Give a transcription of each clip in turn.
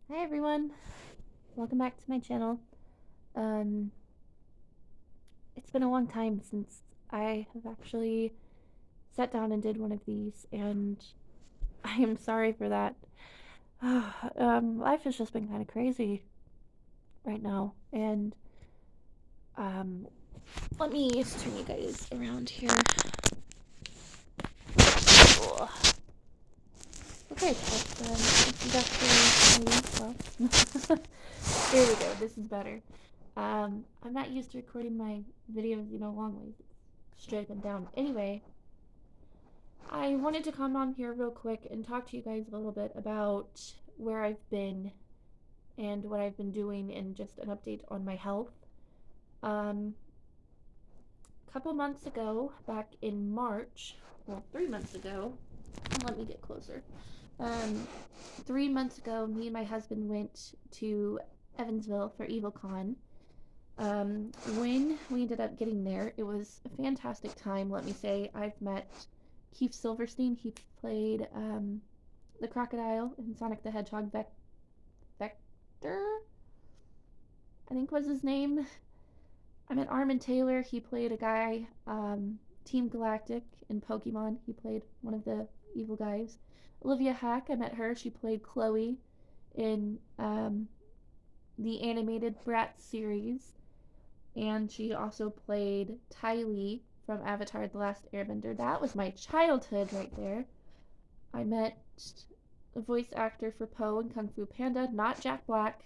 Hi everyone, welcome back to my channel. Um, it's been a long time since I have actually sat down and did one of these, and I am sorry for that. Life has just been kind of crazy right now, and um, let me just turn you guys around here. Ugh. Okay, this is actually well. There we go. This is better. I'm not used to recording my videos, long ways. Straight up and down. Anyway, I wanted to come on here real quick and talk to you guys a little bit about where I've been and what I've been doing and just an update on my health. A couple months ago, back in March, well, 3 months ago, let me get closer. Um, 3 months ago, me and my husband went to Evansville for EvilCon. When we ended up getting there, it was a fantastic time, let me say. I've met Keith Silverstein. He played the crocodile in Sonic the Hedgehog. Vector, I think was his name. I met Armin Taylor. He played a guy. Team Galactic in Pokemon. He played one of the evil guys. Olivia Hack, I met her. She played Chloe in the animated Bratz series. And she also played Ty Lee from Avatar The Last Airbender. That was my childhood right there. I met the voice actor for Poe and Kung Fu Panda, not Jack Black.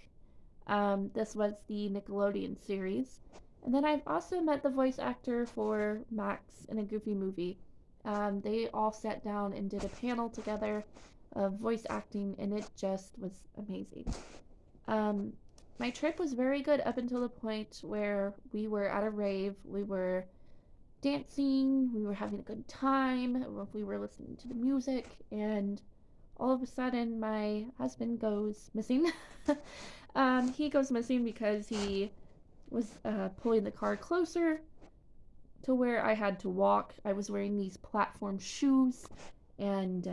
This was the Nickelodeon series. And then I've also met the voice actor for Max in a Goofy movie. They all sat down and did a panel together of voice acting, and it just was amazing. Um, my trip was very good up until the point where we were at a rave. We were dancing, we were having a good time, we were listening to the music, and all of a sudden my husband goes missing. He goes missing because he was pulling the car closer to where I had to walk. I was wearing these platform shoes, and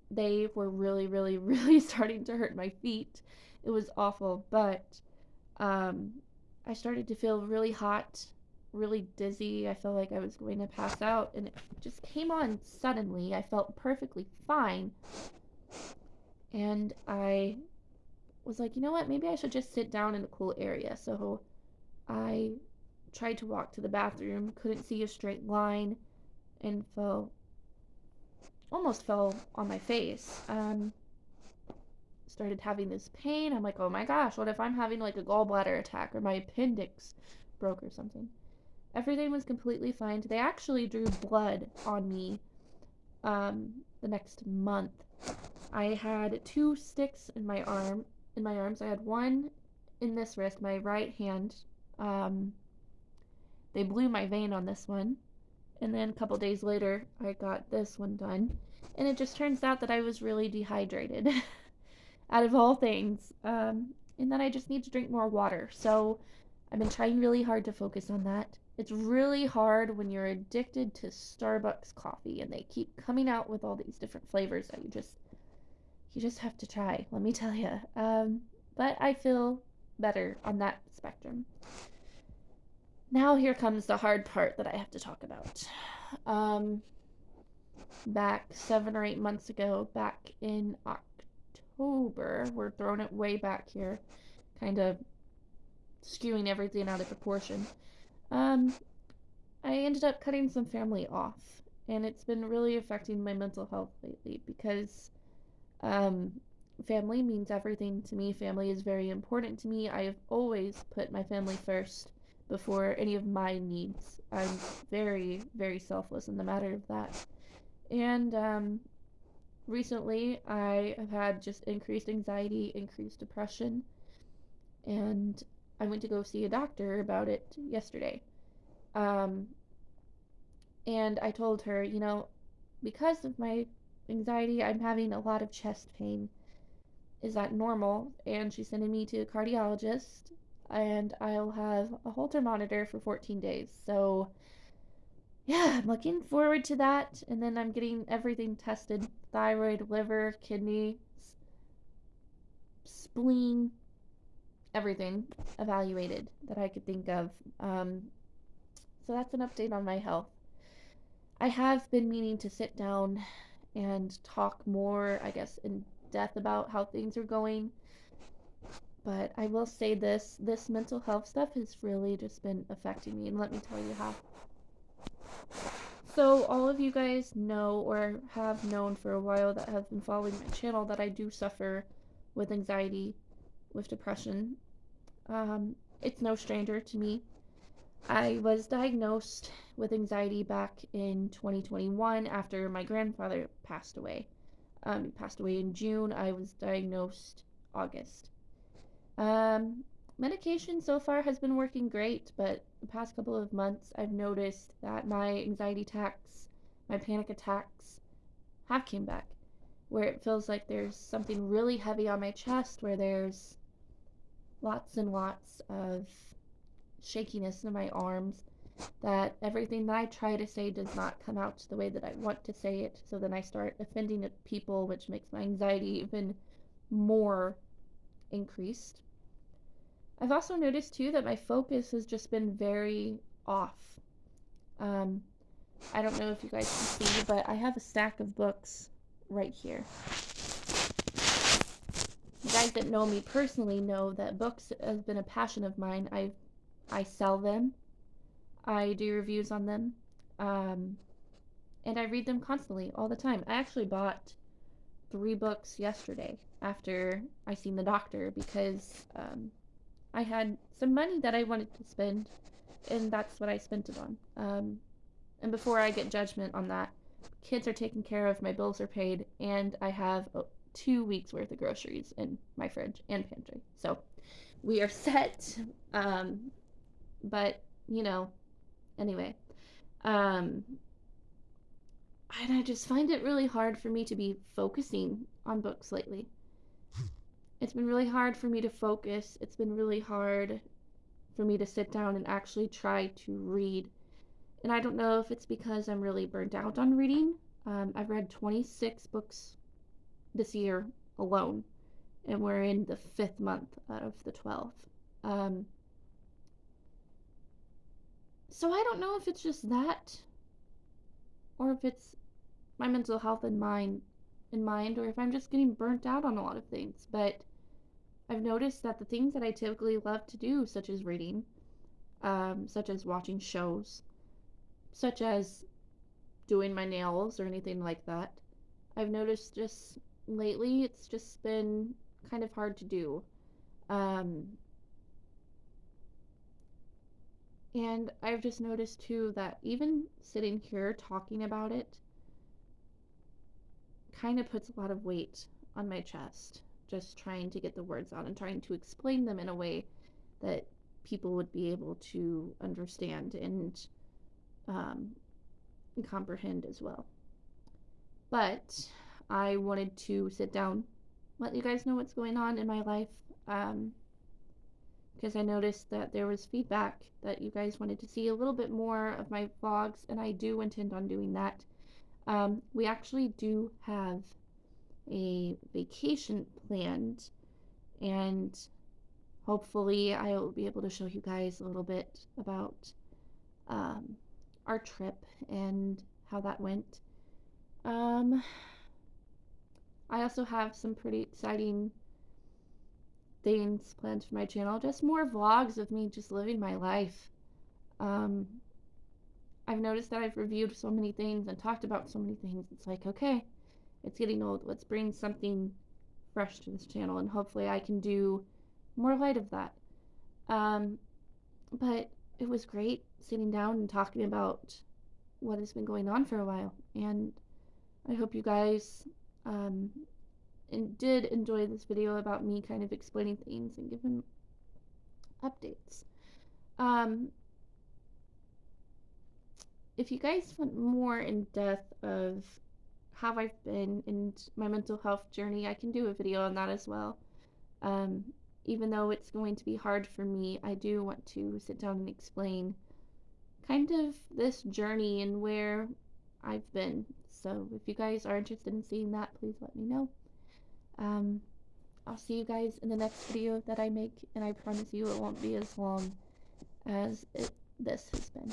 they were really, really, really starting to hurt my feet. It was awful, but um, I started to feel really hot, really dizzy. I felt like I was going to pass out, and it just came on suddenly. I felt perfectly fine, and I was like, you know what? Maybe I should just sit down in a cool area. So I tried to walk to the bathroom, couldn't see a straight line, and almost fell on my face. Started having this pain. I'm like, oh my gosh, what if I'm having like a gallbladder attack or my appendix broke or something? Everything was completely fine. They actually drew blood on me the next month. I had two sticks in my arms. I had one in this wrist, my right hand. Um, they blew my vein on this one. And then a couple days later, I got this one done. And it just turns out that I was really dehydrated, out of all things. And then I just need to drink more water. So I've been trying really hard to focus on that. It's really hard when you're addicted to Starbucks coffee and they keep coming out with all these different flavors that you just have to try, let me tell you. But I feel better on that spectrum. Now here comes the hard part that I have to talk about. Um, Back 7 or 8 months ago, back in October, we're throwing it way back here, kind of skewing everything out of proportion. Um, I ended up cutting some family off, and it's been really affecting my mental health lately because um, family means everything to me. Family is very important to me. I have always put my family first before any of my needs. I'm very, very selfless in the matter of that. And recently, I have had just increased anxiety, increased depression, and I went to go see a doctor about it yesterday. Um, and I told her, because of my anxiety, I'm having a lot of chest pain. Is that normal? And she's sending me to a cardiologist, and I'll have a Holter monitor for 14 days. So, yeah, I'm looking forward to that. And then I'm getting everything tested: thyroid, liver, kidney, spleen, everything evaluated that I could think of. So that's an update on my health. I have been meaning to sit down and talk more, I guess, in depth about how things are going. But I will say this mental health stuff has really just been affecting me, and let me tell you how. So all of you guys know or have known for a while that have been following my channel that I do suffer with anxiety, with depression. It's no stranger to me. I was diagnosed with anxiety back in 2021 after my grandfather passed away. He passed away in June. I was diagnosed August. Um, Medication so far has been working great, but the past couple of months I've noticed that my anxiety attacks, my panic attacks have came back, where it feels like there's something really heavy on my chest, where there's lots and lots of shakiness in my arms, that everything that I try to say does not come out the way that I want to say it. So then I start offending people, which makes my anxiety even more increased. I've also noticed too that my focus has just been very off. Um, I don't know if you guys can see, but I have a stack of books right here. You guys that know me personally know that books has been a passion of mine. I sell them. I do reviews on them. Um, and I read them constantly, all the time. I actually bought 3 books yesterday after I seen the doctor because I had some money that I wanted to spend, and that's what I spent it on. And before I get judgment on that, kids are taken care of, my bills are paid, and I have 2 weeks worth of groceries in my fridge and pantry. So we are set. But you know, anyway, um, and I just find it really hard for me to be focusing on books lately. It's been really hard for me to focus. It's been really hard for me to sit down and actually try to read. And I don't know if it's because I'm really burnt out on reading. I've read 26 books this year alone, and we're in the 5th month out of the 12. Um, so I don't know if it's just that, or if it's my mental health in mind, or if I'm just getting burnt out on a lot of things. But I've noticed that the things that I typically love to do, such as reading, such as watching shows, such as doing my nails or anything like that, I've noticed just lately it's just been kind of hard to do. Um, and I've just noticed too that even sitting here talking about it kind of puts a lot of weight on my chest. Just trying to get the words out and trying to explain them in a way that people would be able to understand um, and comprehend as well. But I wanted to sit down, let you guys know what's going on in my life, because I noticed that there was feedback that you guys wanted to see a little bit more of my vlogs, and I do intend on doing that. We actually do have a vacation planned, and hopefully I will be able to show you guys a little bit about our trip and how that went. I also have some pretty exciting things planned for my channel, just more vlogs of me just living my life. Um, I've noticed that I've reviewed so many things and talked about so many things. It's like, okay, it's getting old. Let's bring something fresh to this channel, and hopefully I can do more light of that. But it was great sitting down and talking about what has been going on for a while, and I hope you guys did enjoy this video about me kind of explaining things and giving updates. If you guys want more in depth of how I've been and my mental health journey, I can do a video on that as well. Even though it's going to be hard for me, I do want to sit down and explain kind of this journey and where I've been. So if you guys are interested in seeing that, please let me know. I'll see you guys in the next video that I make, and I promise you it won't be as long as this has been.